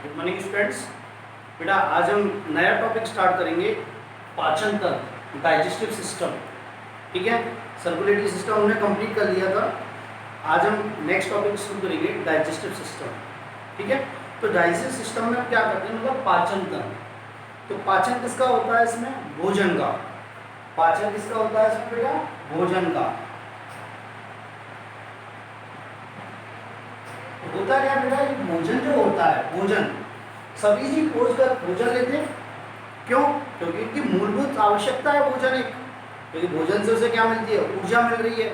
Good morning students. बेटा आज हम नया टॉपिक स्टार्ट करेंगे, पाचन तंत्र, डाइजेस्टिव सिस्टम। ठीक है, सर्कुलेटरी सिस्टम हमने कंप्लीट कर लिया था। आज हम नेक्स्ट टॉपिक शुरू करेंगे, डाइजेस्टिव सिस्टम। ठीक है, तो डाइजेस्टिव सिस्टम में हम क्या करते हैं, मतलब पाचन तंत्र। तो पाचन किसका होता है इसमें? भोजन का। पाचन किसका होता है इसमें बेटा? भोजन का। होता क्या बेटा, ये भोजन जो होता है, भोजन सभी जीव भोजन लेते हैं। क्यों? क्योंकि इनकी मूलभूत आवश्यकता है भोजन एक। क्योंकि भोजन से उसे क्या मिलती है? ऊर्जा मिल रही है,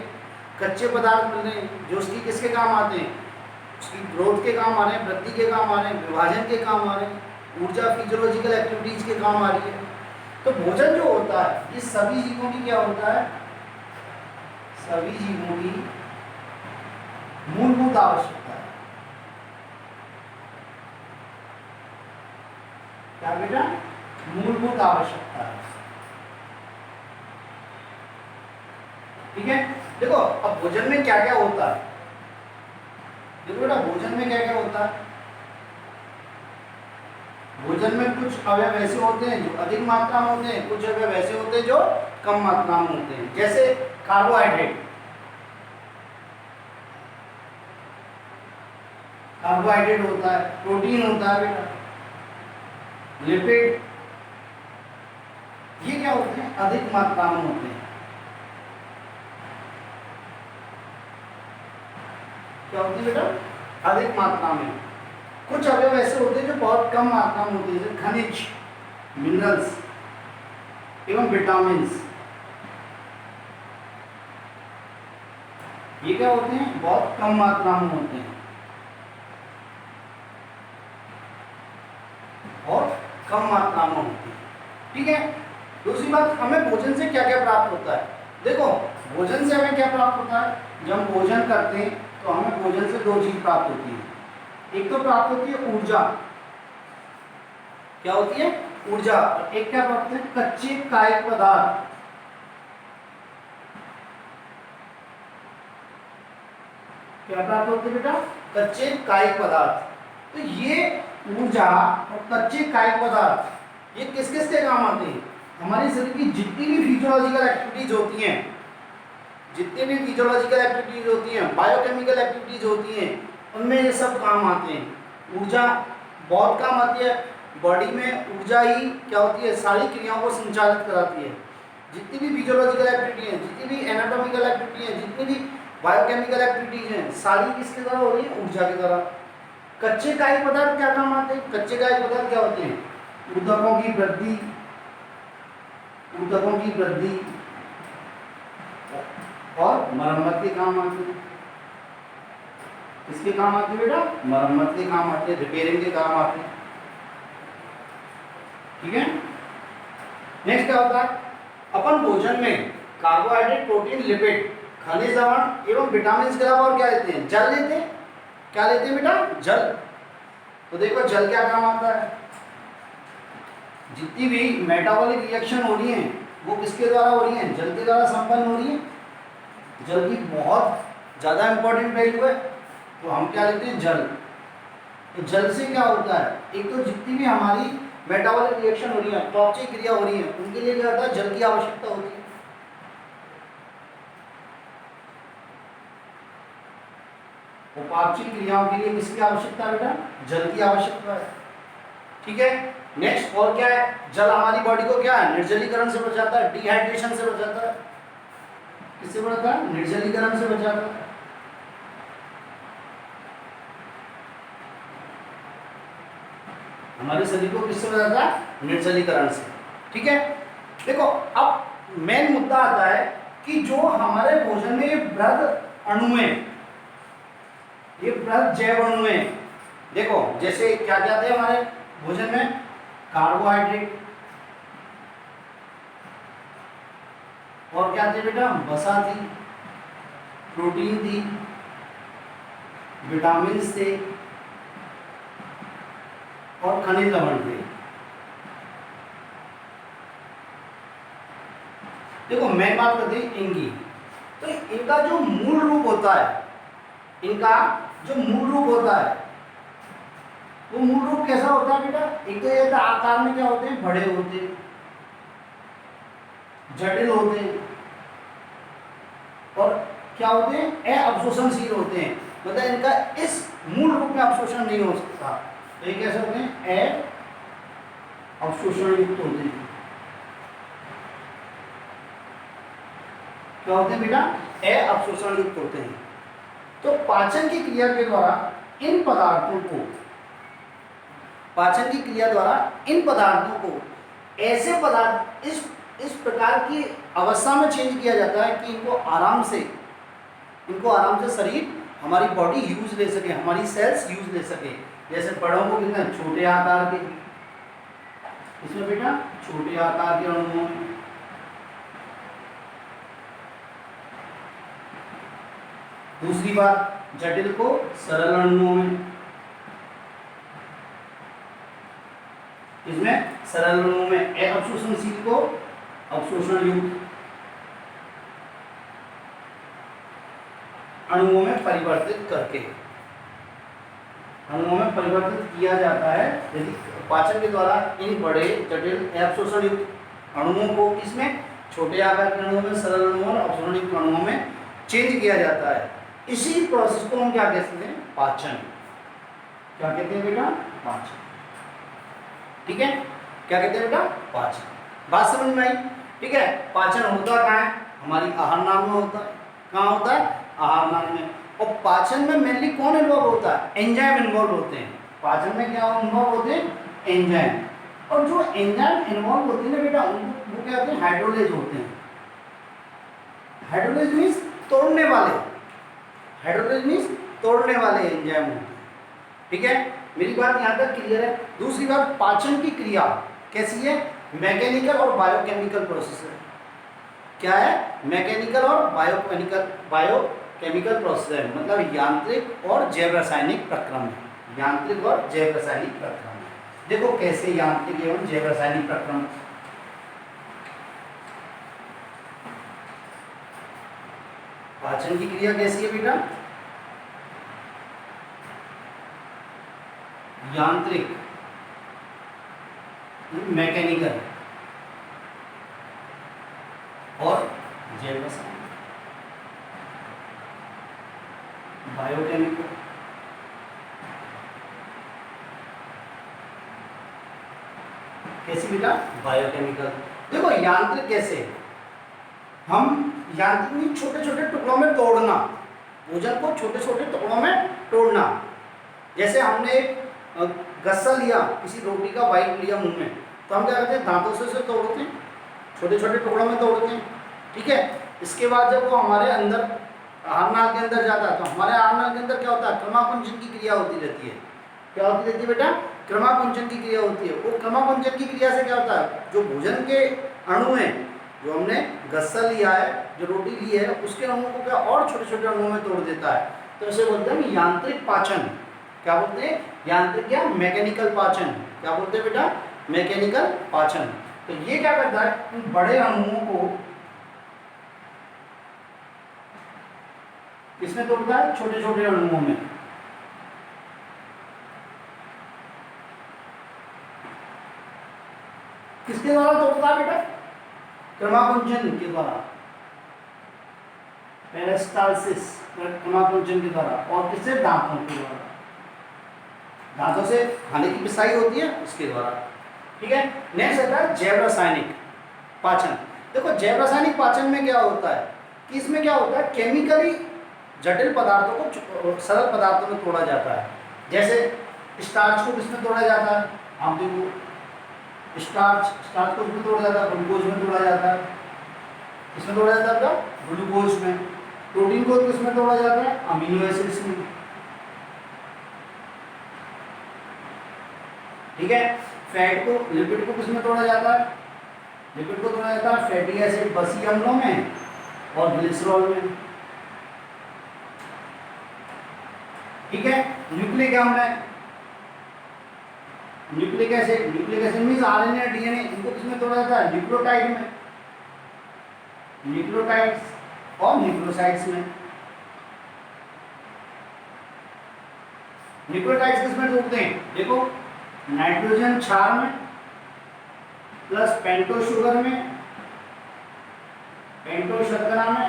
कच्चे पदार्थ मिल रहे हैं जो उसकी किसके काम आते हैं? उसकी ग्रोथ के काम आ रहे हैं, वृद्धि के काम आ रहे हैं, विभाजन के काम आ रहे हैं, ऊर्जा फिजियोलॉजिकल एक्टिविटीज के काम आ रही है। तो भोजन जो होता है ये सभी जीवों की क्या होता है? सभी जीवों की मूलभूत आवश्यकता है। क्या बेटा? मूलभूत आवश्यकता है। ठीक है, देखो अब भोजन में क्या क्या होता है। देखो बेटा, भोजन में क्या क्या होता है। भोजन में कुछ अवयव ऐसे होते हैं जो अधिक मात्रा में होते हैं, कुछ अवयव ऐसे होते हैं जो कम मात्रा में होते हैं। जैसे कार्बोहाइड्रेट, कार्बोहाइड्रेट होता है, प्रोटीन होता है बेटा, लिपिड, ये क्या होते हैं? अधिक मात्रा में होते हैं। क्या होती है बेटा? अधिक मात्रा में। कुछ अवयव ऐसे होते हैं जो बहुत कम मात्रा में होते हैं, जैसे खनिज, मिनरल्स एवं विटामिन्स। ये क्या होते हैं? बहुत कम मात्रा में होते हैं और कम मात्रा में होती है। ठीक है, दूसरी बात, हमें भोजन से क्या क्या प्राप्त होता है। देखो भोजन से हमें क्या प्राप्त होता है? जब हम भोजन करते हैं तो हमें भोजन से दो चीज प्राप्त होती है। एक तो प्राप्त होती है ऊर्जा। क्या होती है? ऊर्जा। एक क्या प्राप्त है? कच्चे कायिक पदार्थ। क्या प्राप्त होते हैं बेटा? कच्चे कायिक पदार्थ। तो ये ऊर्जा और कच्चे कायिक पदार्थ ये किस किस के काम आते हैं? हमारे शरीर की जितनी भी फिजियोलॉजिकल एक्टिविटीज होती हैं, जितनी भी फिजियोलॉजिकल एक्टिविटीज होती हैं, बायोकेमिकल एक्टिविटीज होती हैं, उनमें ये सब काम आते हैं। ऊर्जा बहुत काम आती है। बॉडी में ऊर्जा ही क्या होती है? सारी क्रियाओं को संचालित कराती है। जितनी भी फिजियोलॉजिकल एक्टिविटी है, जितनी भी एनाटॉमिकल एक्टिविटी है, जितनी भी बायोकेमिकल एक्टिविटीज हैं, सारी किसके द्वारा हो रही है? ऊर्जा के द्वारा। कच्चे कायिक पदार्थ क्या काम आते हैं? कच्चे कायिक पदार्थ क्या होते हैं? ऊतकों की वृद्धि, ऊतकों की वृद्धि और मरम्मत के काम आते हैं। किसके काम आते हैं बेटा? मरम्मत के काम आते हैं, रिपेयरिंग के काम आते हैं। ठीक है, नेक्स्ट क्या होता है? अपन भोजन में कार्बोहाइड्रेट, प्रोटीन, लिपिड, खनिज लवण एवं विटामिन के अलावा और क्या लेते हैं? जल लेते हैं। क्या लेते हैं बेटा? जल। तो देखो जल क्या काम आता है? जितनी भी मेटाबॉलिक रिएक्शन हो रही है वो किसके द्वारा हो रही है? जल के द्वारा संपन्न हो रही है। जल की बहुत ज़्यादा इंपॉर्टेंट वैल्यू है। तो हम क्या लेते हैं? जल। तो जल से क्या होता है? एक तो जितनी भी हमारी मेटाबॉलिक रिएक्शन हो रही है, अपचयी क्रिया हो रही है, उनके लिए क्या होता है? जल की आवश्यकता होती है। उपापचयी क्रियाओं के लिए किसकी आवश्यकता है बेटा? जल की आवश्यकता है। ठीक है, नेक्स्ट और क्या है? जल हमारी बॉडी को क्या है? निर्जलीकरण से बचाता है, डिहाइड्रेशन से बचाता है। किससे बचाता है? निर्जलीकरण से बचाता है। हमारे शरीर को किससे बचाता है? निर्जलीकरण से। ठीक है, देखो अब मेन मुद्दा आता है कि जो हमारे भोजन में ये बृहद अणु है, ये बृहद जैव अणु है। देखो जैसे क्या क्या थे हमारे भोजन में? कार्बोहाइड्रेट और क्या थे बेटा? वसा थी, प्रोटीन थी, विटामिन थे और खनिज लवण थे। देखो मैं बात करते हैं इनकी, तो इनका जो मूल रूप होता है, इनका जो मूल रूप होता है वो मूल रूप कैसा होता है बेटा? एक तो ये था आकार में क्या होते हैं, बड़े होते हैं, जटिल होते हैं, और क्या होते हैं, अवशोषणशील होते हैं। मतलब इनका इस मूल रूप में अवशोषण नहीं हो सकता। तो ये कैसे होते हैं, अवशोषण युक्त होते हैं। क्या होते हैं बेटा? अवशोषण युक्त होते हैं। तो पाचन की क्रिया के द्वारा इन पदार्थों को, पाचन की क्रिया द्वारा इन पदार्थों को ऐसे पदार्थ इस प्रकार की अवस्था में चेंज किया जाता है कि इनको आराम से शरीर, हमारी बॉडी यूज ले सके, हमारी सेल्स यूज ले सके। जैसे बड़ों को कितना छोटे आकार के, इसमें बेटा छोटे आकार के अणुओं में, दूसरी बात जटिल को सरल अणुओं में, इसमें सरल अणुओं में अवशोषणशील को अवशोषण युक्त अणुओं में परिवर्तित करके, अणुओं में परिवर्तित किया जाता है। यदि पाचन के द्वारा इन बड़े जटिल अवशोषण युक्त अणुओं को इसमें छोटे आकार के अणुओं में, सरल अणुओं और अवशोषण युक्त अणुओं में चेंज किया जाता है। इसी प्रोसेस को हम क्या कहते हैं, पाचन। क्या कहते हैं बेटा? पाचन। ठीक है, क्या कहते हैं बेटा? पाचन। बात समझ में आई? ठीक है, पाचन होता कहाँ है? हमारी आहार नाल में होता है। कहाँ होता है? आहार नाल में। और पाचन में मेनली कौन इन्वॉल्व होता है? एंजाइम इन्वॉल्व होते हैं। पाचन में क्या इन्वॉल्व होते हैं? एंजाइम। और जो एंजाइम इन्वॉल्व होते हैं ना बेटा, उनको वो क्या होते हैं? हाइड्रोलेज होते हैं। हाइड्रोलेज मीन्स तोड़ने वाले, हाइड्रोलेज मीन्स तोड़ने वाले एंजाइम होते हैं। ठीक है, मेरी बात यहाँ तक क्लियर है। दूसरी बात, पाचन की क्रिया कैसी है? मैकेनिकल और बायोकेमिकल प्रोसेस है। क्या है? मैकेनिकल और बायोकेमिकल प्रोसेस है, मतलब यांत्रिक और जैव रासायनिक प्रक्रम है। यांत्रिक और जैव रासायनिक प्रक्रम है। देखो कैसे यांत्रिक एवं जैव रासायनिक प्रक्रम। पाचन की क्रिया कैसी है बेटा? यांत्रिक, मैकेनिकल और जैव रासायनिक, बायोकेमिकल। कैसी बेटा? बायोकेमिकल। देखो यांत्रिक कैसे, हम यांत्रिक छोटे छोटे टुकड़ों में तोड़ना, भोजन को छोटे छोटे टुकड़ों में तोड़ना। जैसे हमने एक गस्सा लिया, किसी रोटी का बाइट लिया मुंह में, तो हम क्या करते हैं? दांतों से उसे तोड़ते हैं, छोटे छोटे टुकड़ों में तोड़ते हैं। ठीक है, इसके बाद जब वो हमारे अंदर आहार नाल के अंदर जाता है, तो हमारे आहार नाल के अंदर क्या होता है? क्रमाकुंचन की क्रिया होती रहती है। क्या होती रहती है बेटा? क्रमाकुंचन की क्रिया होती है। वो क्रमाकुंचन की क्रिया से क्या होता है? जो भोजन के अणु हैं, जो हमने गस्सा लिया है, जो रोटी ली है, उसके अणुओं को क्या और छोटे छोटे अणुओं में तोड़ देता है। तो इसे बोलते हैं यांत्रिक पाचन। क्या बोलते हैं? यांत्रिक या मैकेनिकल पाचन। क्या बोलते हैं बेटा? मैकेनिकल पाचन। तो ये क्या करता है? इन बड़े अणुओं को किसमें तोड़ता है? छोटे छोटे अणुओं में। किसके द्वारा तोड़ता है बेटा? क्रमाकुंचन के द्वारा, पेरिस्टालसिस, क्रमाकुंचन के द्वारा। और किससे? दांतों के द्वारा। दांतों से खाने की पिसाई होती है, उसके द्वारा। ठीक है, नेक्स्ट आता है जैव रासायनिक पाचन। देखो जैव रासायनिक पाचन में क्या होता है कि इसमें क्या होता है? केमिकली जटिल पदार्थों को सरल पदार्थों में तोड़ा जाता है। जैसे स्टार्च को किसमें तोड़ा जाता है? आप देखो, स्टार्च को किसमें तोड़ा जाता है? ग्लूकोज में तोड़ा जाता है। किसमें तोड़ा जाता है? ग्लूकोज में। प्रोटीन को किसमें तोड़ा जाता है? अमीनो एसिड्स में। ठीक है, फैट को, लिपिड को किसमें तोड़ा जाता है? लिपिड को तोड़ा जाता है फैटी एसिड बसी अम्लों में और ग्लिसरॉल में। ठीक है, न्यूक्लिक अम्ल, nucleic acid means RNA DNA, इनको किसमें तोड़ा जाता है? न्यूक्लियोटाइड में, न्यूक्लियोटाइड्स और न्यूक्लियोसाइड्स में। न्यूक्लियोटाइड्स किसमें टूटते हैं? देखो, नाइट्रोजन क्षार में प्लस पेंटो शुगर में, पेंटो शर्करा में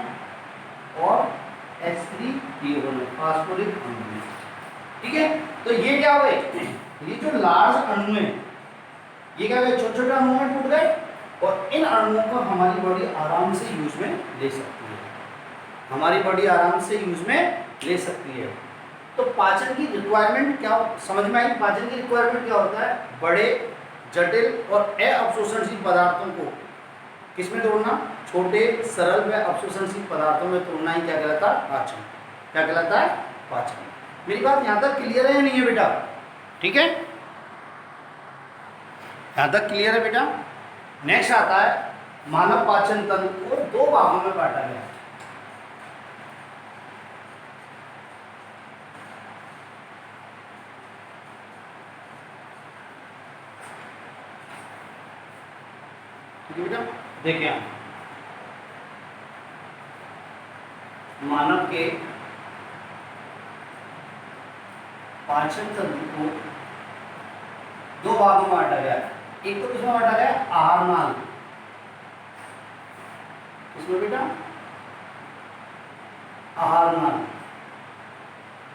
और H3PO में, फास्फोरिक अणु में। ठीक है, तो ये क्या हुए, ये जो लार्ज अणु है ये क्या हुए, छोटे छोटे अणुओं में टूट गए और इन अणुओं को हमारी बॉडी आराम से यूज में ले सकती है, हमारी बॉडी आराम से यूज में ले सकती है। तो पाचन की रिक्वायरमेंट क्या समझ में आई? पाचन की रिक्वायरमेंट क्या होता है? बड़े, जटिल और अवशोषणशील पदार्थों को किसमें तोड़ना? छोटे, सरल व अवशोषणशील पदार्थों में तोड़ना ही क्या कहलाता है? पाचन। क्या कहलाता है? पाचन। मेरी बात यहाँ तक क्लियर है या नहीं है बेटा? ठीक है, यहाँ तक क्लियर है बेटा? नेक्स्ट आता है मानव पाचन तंत्र को 2 भागों में बांटा गया है। ठीक है बेटा, देखिए आप मानव के पाचन तंत्र को 2 भागों में बांटा गया है। एक तो किसमें बांटा गया? आहार नाल। इसमें बेटा आहार नाल,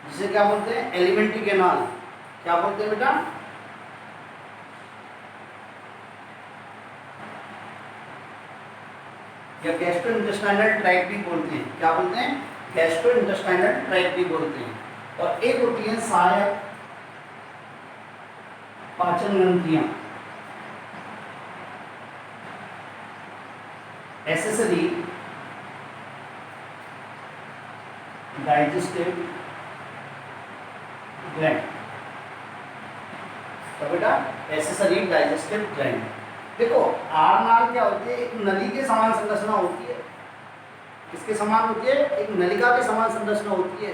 जिसे क्या बोलते हैं? Alimentary canal. क्या बोलते हैं बेटा? या गैस्ट्रोइंटेस्टाइनल ट्रैक्ट भी बोलते हैं। क्या बोलते हैं? गैस्ट्रोइंटेस्टाइनल ट्रैक्ट भी बोलते हैं। और एक होती है सहायक पाचन ग्रंथियां, एसेसरी डाइजेस्टिव ग्लैंड। तो बेटा एसेसरी डाइजेस्टिव ग्लैंड। देखो, आहार क्या होती है? एक नली के समान संरचना होती है। किसके समान होती है? एक नलिका के समान संरचना होती है,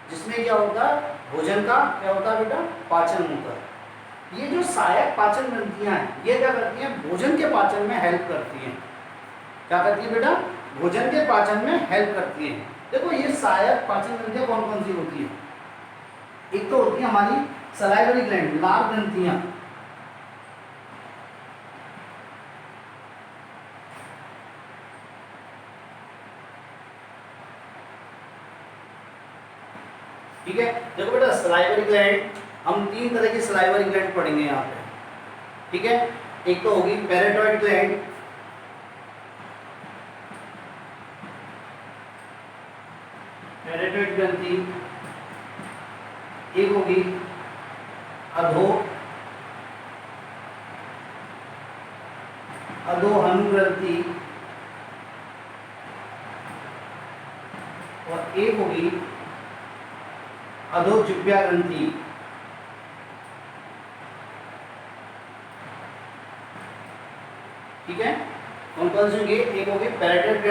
जिसमें क्या होता है? भोजन का क्या होता है बेटा? पाचन होता है। ये जो सहायक पाचन ग्रंथियां हैं, ये क्या करती हैं? भोजन के पाचन में हेल्प करती हैं। क्या करती है बेटा? भोजन के पाचन में हेल्प करती हैं। देखो, ये सहायक पाचन ग्रंथियां कौन कौन सी होती हैं? एक तो होती है हमारी सलाइवरी ग्लैंड, लार ग्रंथियां। ठीक है, देखो बेटा सलाइवरी ग्लैंड, हम 3 तरह की सलाइवरी ग्लैंड पढ़ेंगे यहाँ पे। ठीक है, एक तो होगी पैराटॉइड ग्लैंड, पैराटॉइड ग्रंथि। एक होगी अधोहनु ग्रंथि और एक होगी अधोजिह्वा ग्रंथि। ठीक है, कौन कौन सी होंगी? एक होगी पैराटॉइड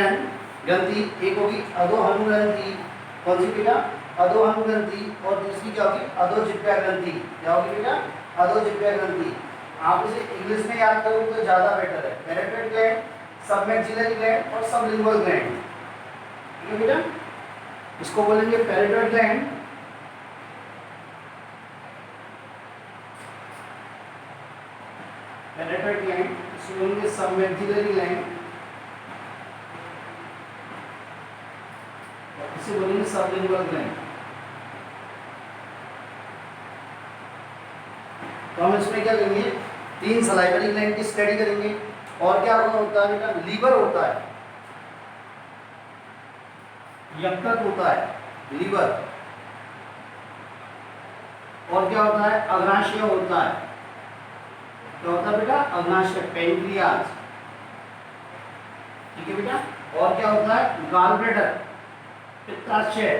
ग्रंथि, एक होगी अधोहनु ग्रंथि। कौन सी बेटा? अधोहनु ग्रंथि। और दूसरी क्या होगी? अधोजिह्वा ग्रंथि। क्या होगी बेटा? अधोजिह्वा ग्रंथि। आप इसे इंग्लिश में याद करोगे तो ज्यादा बेटर है। पैराटॉइड ग्लैंड, सबमैक्सिलरी ग्लैंड और सबलिंगुअल ग्लैंड। ठीक है बेटा, इसको बोलेंगे पैराटॉइड ग्लैंड, पैराटॉइड ग्लैंड, इसको बोलेंगे सबमैक्सिलरी ग्लैंड, इसे बोलेंगे सबलिंगुअल ग्लैंड। तो हम इसमें क्या करेंगे? 3 सलाइवरी ग्लैंड की स्टडी करेंगे। और क्या होता है बेटा? लीवर होता है, यकृत होता है, लीवर। और क्या होता है? अग्नाशय होता है। क्या होता है बेटा? अग्नाशय, पेनक्रियाज। ठीक है बेटा, और क्या होता है? गॉल ब्लैडर, पित्ताशय।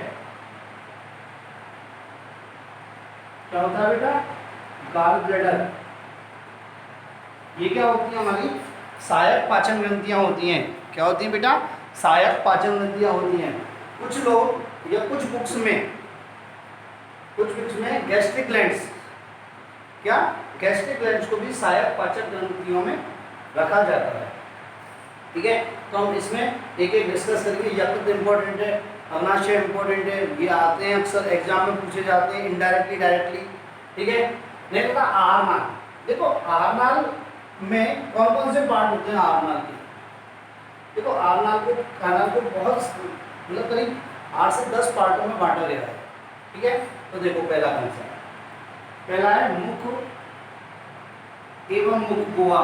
क्या होता है बेटा? Gallbladder. ये क्या होती है? हमारी सहायक पाचन ग्रंथियां होती हैं। क्या होती हैं बेटा? सहायक पाचन ग्रंथियां होती हैं। कुछ लोग या कुछ बुक्स में गैस्ट्रिक ग्लैंड्स, क्या गैस्ट्रिक ग्लैंड्स को भी सहायक पाचन ग्रंथियों में रखा जाता है। ठीक है, तो हम इसमें एक एक डिस्कस करेंगे। यकृत इंपॉर्टेंट है, अग्नाशय इंपॉर्टेंट है, ये आते हैं अक्सर एग्जाम में पूछे जाते हैं इनडायरेक्टली डायरेक्टली, ठीक है। नहीं पता आहार नाल, देखो आहार नाल में कौन कौन से पार्ट होते हैं आहार नाल के। देखो आहार नाल को खाना को बहुत मतलब करीब 8 से 10 पार्टों में बांटा गया है, ठीक है। तो देखो पहला कौन सा है, पहला है मुख एवं मुख गुहा,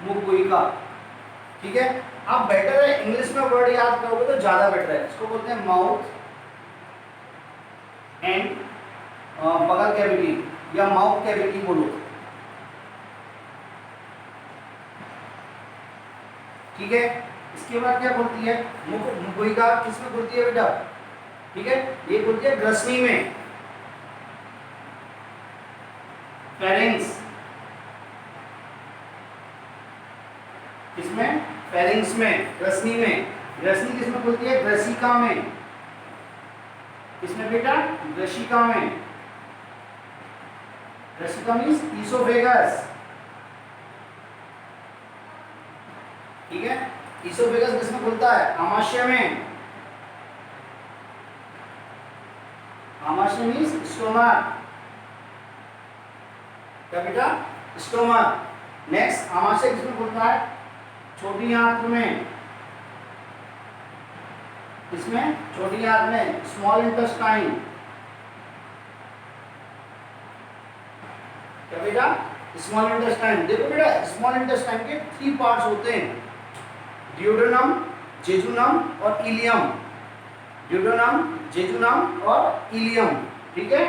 मुख गुहिका, ठीक है। आप बेटर है इंग्लिश में वर्ड याद करोगे तो ज्यादा बेटर है। इसको बोलते हैं माउथ एंड बगल कैविटी या माउथ कैविटी बोलो, ठीक है। इसके बाद क्या बोलती है मुख गुहिका, किसमें बोलती है बेटा, ठीक है। ये बोलती है ग्रसनी में, फेरिंग्स, किसमें, फेरिंग्स में, ग्रसनी में। ग्रसनी किसमें बोलती है, ग्रसिका में, किसमें बेटा, ग्रसिका में। ग्रसिका मींस ईसोफेगस, ठीक है। ईसोफेगस किसमें खुलता है, आमाशय में, आमाशय मींस स्टोमक, क्या बेटा, स्टोमक। नेक्स्ट आमाशय किसमें खुलता है, छोटी आंत में, इसमें छोटी आंत में, स्मॉल इंटेस्टाइन, क्या बेटा, स्मॉल इंटेस्टाइन। देखो बेटा स्मॉल इंटेस्टाइन के 3 पार्ट्स होते हैं, ड्यूडेनम, जेजुनम और इलियम, ड्यूडेनम, जेजुनम और इलियम, ठीक है।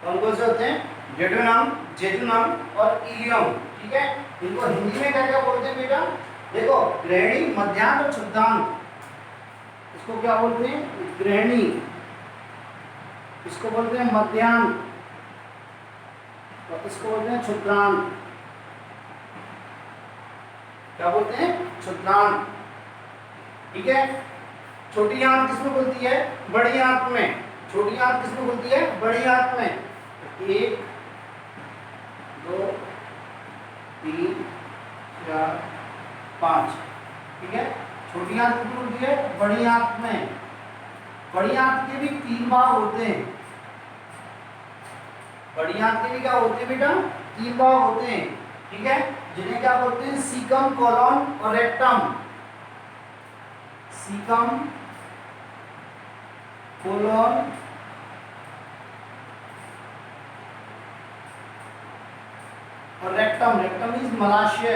कौन कौन से होते हैं, ड्यूडेनम, जेजुनम और इलियम, ठीक है। इनको हिंदी में क्या क्या बोलते हैं बेटा, देखो ग्रहणी, मध्यांत और क्षुद्रांत, इसको क्या बोलते हैं, ग्रहणी, इसको बोलते हैं मध्यांत और इसको बोलते हैं क्षुद्रांत, क्या बोलते हैं, क्षुद्रांत, ठीक है। छोटी आंत किसमें खुलती है, बड़ी आंत में, छोटी आंत किसमें खुलती है, बड़ी आंत में। 1 2 3 4 5, ठीक है। छोटी आंत किसमें खुलती है, बड़ी आंत में। बड़ी आंत के भी 3 भाग होते हैं, बड़ी आंत के भी क्या होते हैं बेटा, 3 भाग होते हैं, ठीक है। जिन्हें क्या बोलते हैं, सीकम, कोलन और रेक्टम, सीकम, कोलन और रेक्टम। रेक्टम मींस मलाशय,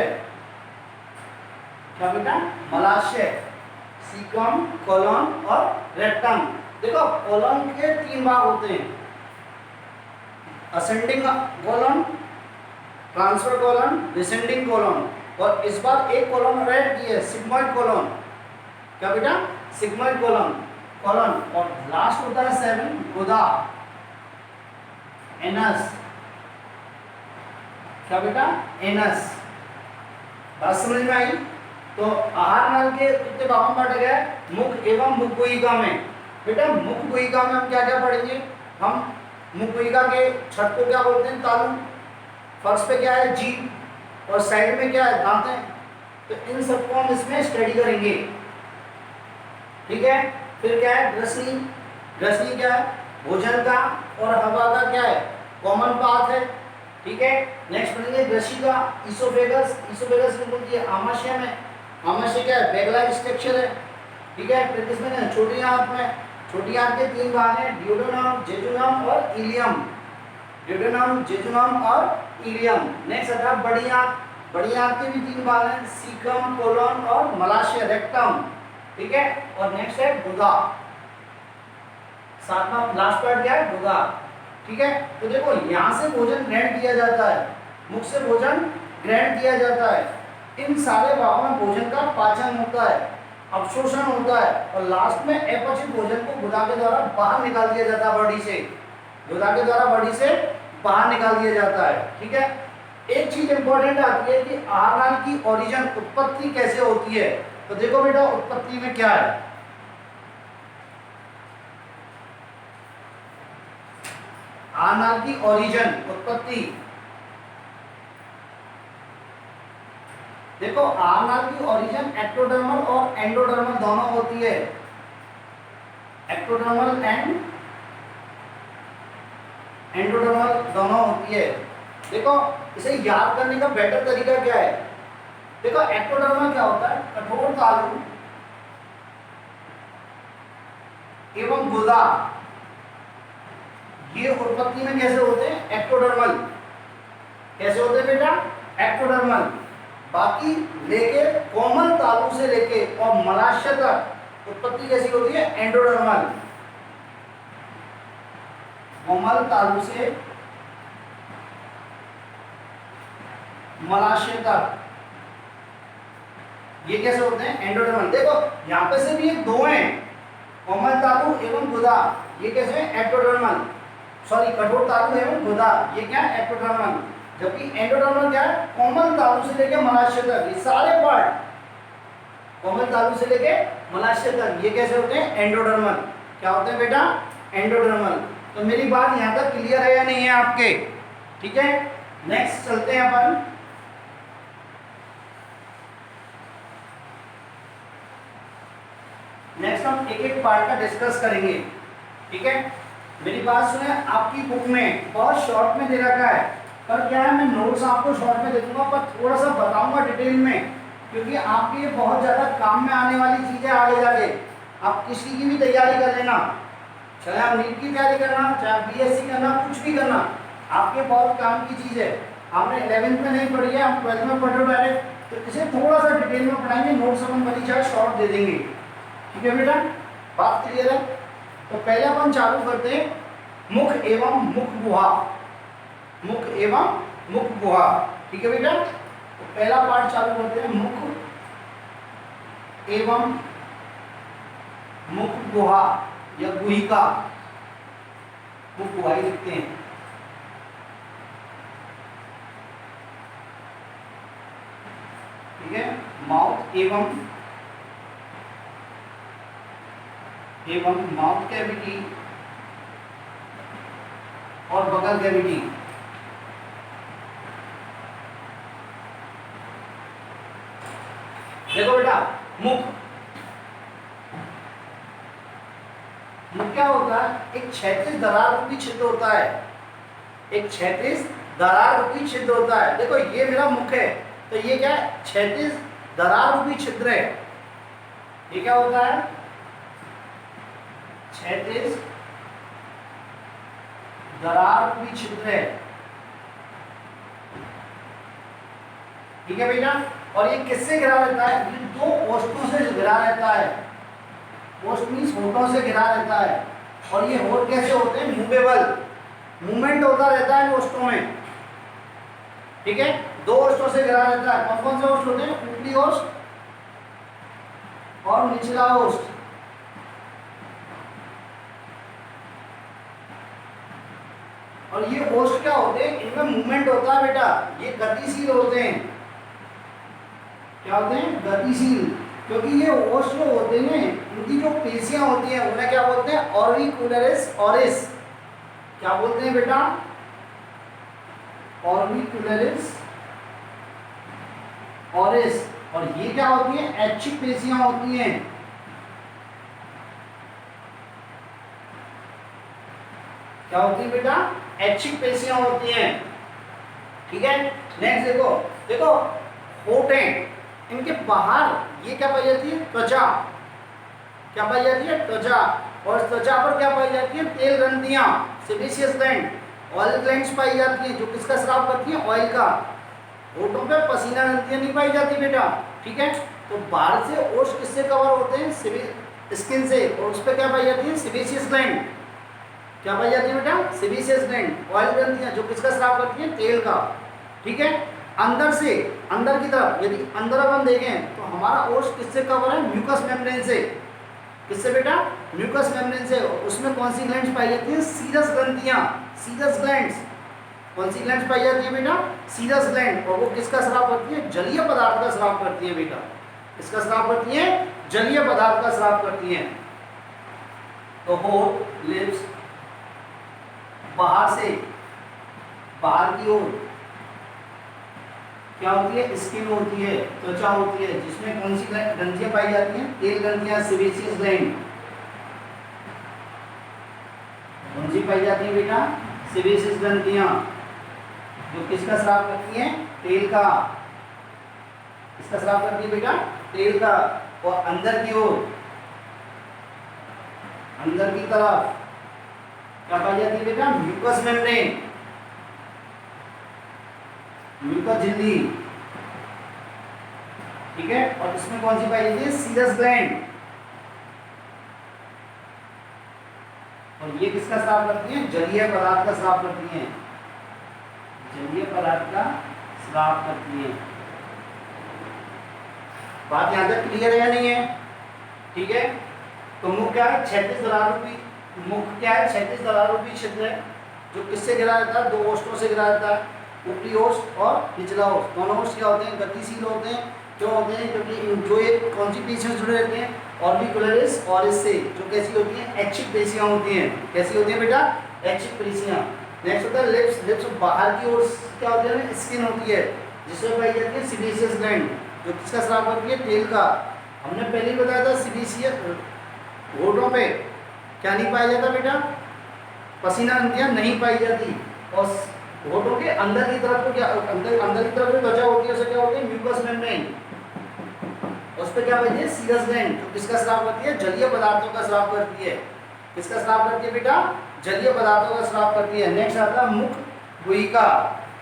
क्या बेटा, मलाशय, सीकम, कोलन और रेक्टम। देखो कोलन के 3 भाग होते हैं, ascending colon, transfer colon, descending colon, और इस बार एक कोलन ऐड किया है, सिग्मोइड कोलन, क्या बेटा, सिग्मोइड कोलन, कोलन। और लास्ट होता है 7 गुदा, एनस, क्या बेटा, एनस। बात समझ में आई। तो आहार नाल के कितने भागों में बांटा गया है, मुख एवं मुख गुहिका में। बेटा मुख गुहिका में हम क्या क्या पढ़ेंगे, हम मुख गुहिका के छत को क्या बोलते हैं, तालु, फर्श पे क्या है, जीभ, और साइड में क्या है, दांतें। तो इन सबको हम इसमें स्टडी करेंगे, ठीक है। फिर क्या है, ग्रसनी, ग्रसनी क्या है, भोजन का और हवा का क्या है, कॉमन पाथ है, ठीक है। नेक्स्ट पढ़ेंगे ग्रसिका, ईसोफेगस, ईसोफेगस में बोलती है आमाशय में, आमाशय क्या है, बैग लाइक स्ट्रक्चर है, ठीक है। फिर किसमें है, छोटी आंत में, छोटी आंत के 3 भाग हैं, ड्यूडेनम, जेजुनम और इलियम, ड्यूडेनम, जेजुनम और इलियम। नेक्स्ट आता है बड़ी आंत, बड़ी आंत के भी 3 भाग हैं, सीकम, कोलन और मलाशय, रेक्टम, ठीक है। और नेक्स्ट है गुदा, 7वां लास्ट पार्ट क्या है, गुदा, ठीक है। तो देखो यहाँ से भोजन ग्रहण किया जाता है, मुख से भोजन ग्रहण किया जाता है, इन सारे भागों में भोजन का पाचन होता है, अवशोषण होता है, और लास्ट में अपचित भोजन को गुदा के द्वारा बाहर निकाल दिया जाता है, बॉडी से, गुदा के द्वारा बॉडी से बाहर निकाल दिया जाता है, ठीक है। एक चीज इंपॉर्टेंट आती है कि आहार नाल की ओरिजिन, उत्पत्ति कैसे होती है। तो देखो बेटा उत्पत्ति में क्या है, आरनाल की ओरिजिन उत्पत्ति, देखो आरनाल की ओरिजिन एक्टोडर्मल और एंडोडर्मल दोनों होती है, एक्टोडर्मल एंड एंडोडर्मल दोनों होती है। देखो इसे याद करने का बेटर तरीका क्या है, देखो एक्टोडर्मल क्या होता है, कठोर तालु एवं गुदा, ये उत्पत्ति में कैसे होते हैं, एक्टोडर्मल, कैसे होते हैं बेटा, एक्टोडर्मल। बाकी लेके कोमल तालु से लेके और मलाशय तक उत्पत्ति कैसी होती है, एंडोडर्मल, कोमल तालु से मलाशय तक, ये कैसे होते हैं, एंडोडर्मल। देखो यहां पे से भी ये दो हैं, कोमल तालु एवं गुदा, ये कैसे है, एक्टोडर्मल, सॉरी कठोर तालु एवं गुदा, ये क्या है, एक्टोडर्मल। जबकि एंडोडर्मल क्या है, कोमल तालु से लेके मलाशय तक, ये सारे पार्ट कोमल तालु से लेके मलाशय तक, ये कैसे होते हैं, एंडोडर्मल। क्या होते हैं बेटा, एंडोडर्मल। तो मेरी बात यहां तक क्लियर है या नहीं है आपके, ठीक है। नेक्स्ट चलते हैं अपन, नेक्स्ट हम एक एक पार्ट का डिस्कस करेंगे, ठीक है। मेरी बात सुने, आपकी बुक में बहुत शॉर्ट में दे रखा है, पर क्या है मैं नोट्स आपको शॉर्ट में दे दूंगा, पर थोड़ा सा बताऊंगा डिटेल में, क्योंकि आपके ये बहुत ज़्यादा काम में आने वाली चीज़ें आगे जाके। आप किसी की भी तैयारी कर लेना, चाहे आप नीट की तैयारी करना, चाहे बीएससी करना, कुछ भी करना, आपके बहुत काम की चीज़ है। आपने 11th में नहीं पढ़ी है, आप 12th में पढ़ रहे हो डायरेक्ट, तो इसे थोड़ा सा डिटेल में पढ़ाएंगे, नोट्स अपन बनी चाहे शॉर्ट दे देंगे, ठीक है बेटा, बात क्लियर है। तो पहले अपन चालू करते हैं मुख एवं मुख गुहा, मुख एवं मुख गुहा, ठीक है बेटा। तो पहला पार्ट चालू करते हैं मुख एवं मुख गुहा या गुहिका, मुख गुहा ही लिखते हैं, ठीक है। माउथ एवं माउथ कैविटी और बगल कैविटी, देखो बेटा मुख, मुख क्या होता है, एक क्षैतिज दरार रूपी छिद्र होता है, एक क्षैतिज दरार रूपी छिद्र होता है। देखो ये मेरा मुख है, तो ये क्या है, क्षैतिज दरार रूपी छिद्र है। ये क्या होता है, क्षैतिज दरार रूपी छिद्र है, ठीक है बेटा। और ये किससे घिरा रहता है, ये दो ओष्ठों से घिरा रहता है, ओष्ठ मींस होठों से घिरा रहता है। और ये होठ कैसे होते हैं, मूवेबल, मूवमेंट होता रहता है ओष्ठों में, ठीक है। दो ओष्ठों से घिरा रहता है, कौन कौन से ओष्ठ होते हैं, ऊपरी ओष्ठ और निचला ओष्ठ। और ये ओष्ठ क्या होते हैं, इनमें मूवमेंट होता है बेटा, ये गतिशील होते हैं। क्या होते हैं, गतिशील, क्योंकि ये ओष्ठ जो होते हैं, इनकी जो पेशियां होती हैं उन्हें क्या बोलते हैं, ऑर्बिक्युलरिस ऑरिस। क्या बोलते हैं बेटा, ऑर्बिक्युलरिस ऑरिस। और ये क्या होती है, ऐच्छिक पेशियां होती हैं। क्या होती है बेटा, ऐच्छिक पेशियां होती हैं, ठीक है। नेक्स्ट देखो, देखो होठ हैं, इनके बाहर ये क्या पाई जाती है, त्वचा, क्या पाई जाती है, त्वचा। और त्वचा पर क्या पाई जाती है, तेल ग्रंथियां, सेबेशियस ग्लैंड, ऑयल ग्लैंड्स पाई जाती है, जो किसका स्राव करती है, ऑयल का। होठों पे पसीना ग्रंथियां नहीं पाई जाती बेटा, ठीक है। तो बाहर से ओष्ठ किससे कवर होते हैं, स्किन से, और उस पर क्या पाई जाती है, सेबेशियस ग्लैंड। क्या पाई जाती है बेटा, सेबेशियस ग्लैंड, ऑयल ग्रंथियां, जो किसका स्राव करती है, तेल का, ठीक है। अंदर से, अंदर की तरफ यदि अंदर अपन देखें तो हमारा ओष्ठ किससे कवर है, म्यूकस मेम्ब्रेन से। किससे बेटा, म्यूकस मेम्ब्रेन से। उसमें कौन सी ग्लैंड्स पाई जाती है, सीरस ग्रंथियां, सीरस ग्लैंड्स। कौन सी ग्लैंड्स पाई जाती है बेटा, सीरस ग्लैंड। और वो किसका स्राव करती है, जलीय पदार्थ का स्राव करती है बेटा। किसका स्राव करती है, जलीय पदार्थ का स्राव करती है। तो होठ, लिप्स, बाहर से, बाहर की ओर क्या होती है, स्किन होती है, त्वचा होती है, जिसमें कौन सी ग्रंथियां पाई जाती हैं, तेल ग्रंथियां, सेबेसियस ग्लैंड। कौन सी पाई जाती है बेटा, सेबेसियस ग्रंथियां, जो किसका स्राव करती हैं, तेल का। इसका स्राव करती है बेटा, तेल का। और अंदर की ओर, अंदर की तरफ क्या पाई जाती है बेटा, म्यूकस मेम्ब्रेन, म्यूकस झिल्ली, ठीक है। और इसमें कौन सी पाई जाती है, सीरस ग्लैंड। और ये किसका स्राव करती है, जलीय पदार्थ का स्राव करती हैं, जलीय पदार्थ का स्राव करती हैं। बात यहां तक क्लियर है या नहीं है, ठीक है। तो मुख क्या है, 36 दरारूपी, मुख क्या है, 36 दरारूपी छिद्र है, जो किससे घिरा रहता है, 2 ओष्ठों से घिरा रहता है, ऊपरी ओष्ठ और निचला ओष्ठ। दोनों ओष्ठ क्या होते हैं, गतिशील होते हैं। क्यों होते हैं, क्योंकि जो ये कौन सी पेशियां जुड़े रहते हैं, ऑर्बिकुलरिस और इससे जो कैसी होती हैं, ऐच्छिक पेशियां होती हैं। कैसी होती हैं बेटा, ऐच्छिक पेशियां। नेक्स्ट होता है लिप्स। लिप्स बाहर की ओर क्या होती है, स्किन होती है, जिसमें पाई जाती है सीबेसियस ग्लैंड, जो किसका स्राव करती है, तेल का। हमने पहले ही बताया था, सीबेसियस होठों पे क्या नहीं पाया जाता बेटा, पसीना ग्रंथियां नहीं पाई जाती। और होठों के अंदर की तरफ को क्या, अंदर की तरफ जो त्वचा होती है उसे क्या होती है, म्यूकस मेम्ब्रेन। उस पे क्या पाई है, सीरस ग्लैंड, जो किसका स्राव करती है, जलीय पदार्थों का स्राव करती है। किसका स्राव करती है बेटा, जलीय पदार्थों का स्राव करती है। नेक्स्ट आता है मुख गुहिका।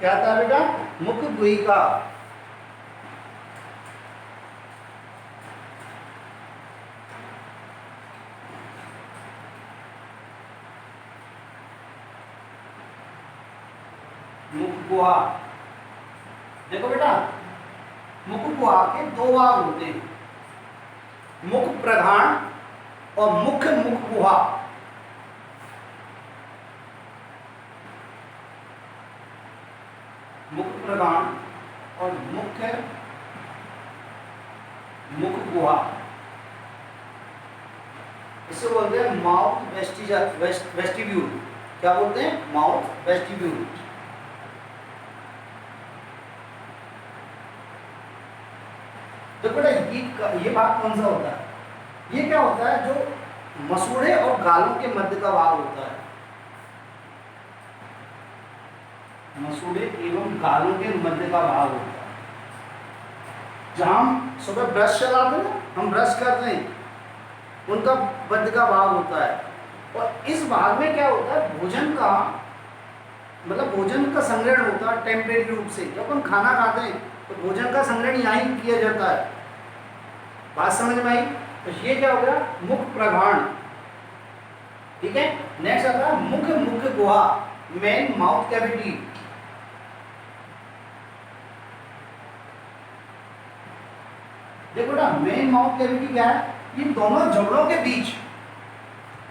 क्या आता है बेटा, मुख गुहिका। मुख गुहा, देखो बेटा, मुख गुहा के 2 भाग होते हैं, मुख प्रघाण और मुख मुख गुहा। मुख प्रघाण और मुख्य मुख गुहा, इसे बोलते हैं माउथ वेस्टिब्यूल। क्या बोलते हैं, माउथ वेस्टिब्यूल। तो बेटा ये भाग कौन सा होता है, ये क्या होता है, जो मसूड़े और गालों के मध्य का भाग होता है। मसूड़े एवं गालों के मध्य का भाग होता है, जहां हम सुबह ब्रश चलाते हैं, हम ब्रश करते हैं, उनका मध्य का भाग होता है। और इस भाग में क्या होता है, भोजन का मतलब भोजन का संग्रहण होता है टेम्परेरी रूप से। जब हम खाना खाते हैं तो भोजन का संग्रहण यहाँ ही किया जाता है। बात समझ में आई। तो ये क्या हो गया, मुख प्रघाण, ठीक है। नेक्स्ट आता है मुख मुख गुहा, मेन माउथ कैविटी। देखो बेटा, मेन माउथ कैविटी क्या है, ये दोनों जबड़ों के बीच,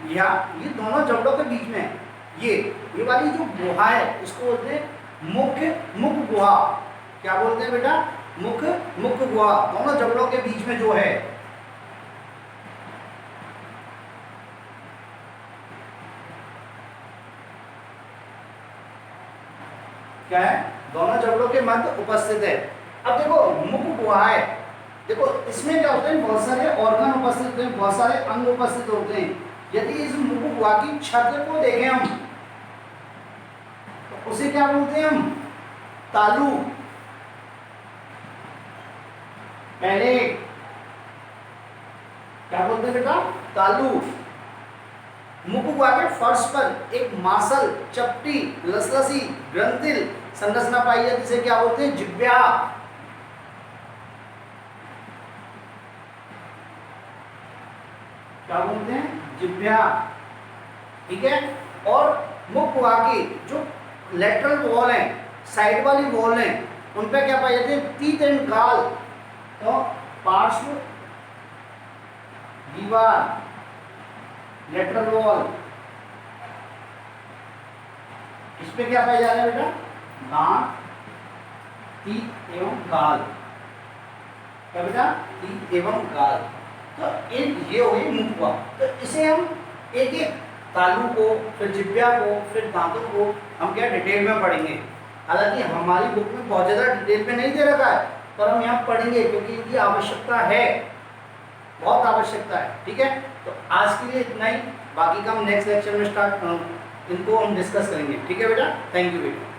या ये दोनों जबड़ों के बीच में ये वाली जो गुहा है, इसको बोलते हैं मुख मुख गुहा। क्या बोलते हैं बेटा, मुख मुख गुहा, दोनों जबड़ों के बीच में जो है। क्या है, दोनों जबड़ों के मध्य उपस्थित है। अब देखो मुख गुहा है, देखो इसमें क्या होते हैं, बहुत सारे ऑर्गन उपस्थित होते हैं, बहुत सारे अंग उपस्थित होते हैं। यदि इस मुख गुहा की छत को देखें हम, तो उसे क्या बोलते हैं हम, तालु। पहले क्या बोलते हैं बेटा, तालु। मुख गुहा के फर्श पर एक मासल, चपटी, लसलसी, ग्रंथिल संरचना पाई है, जिसे क्या बोलते हैं, जिह्वा। क्या बोलते हैं, जिह्वा, ठीक है। और मुख गुहा की जो लेटरल वॉल है, साइड वाली वॉल है, उन पे क्या पाई जाती है, टीथ एंड गाल। तो पार्श्व दीवार, लेटरल वॉल, इस पे क्या पाया जा रहा है बेटा, दांत, टीथ एवं गाल। क्या बेटा, टीथ एवं गाल। तो एक ये हो गई मुख गुहा। तो इसे हम एक एक तालू को, फिर जिब्या को, फिर दांतों को हम क्या डिटेल में पढ़ेंगे। हालांकि हमारी बुक में बहुत ज़्यादा डिटेल में नहीं दे रखा है, पर हम यहाँ पढ़ेंगे क्योंकि इनकी आवश्यकता है, बहुत आवश्यकता है। ठीक है, तो आज के लिए इतना ही, बाकी का हम नेक्स्ट लेक्चर में इनको हम डिस्कस करेंगे। ठीक है बेटा, थैंक यू बेटा।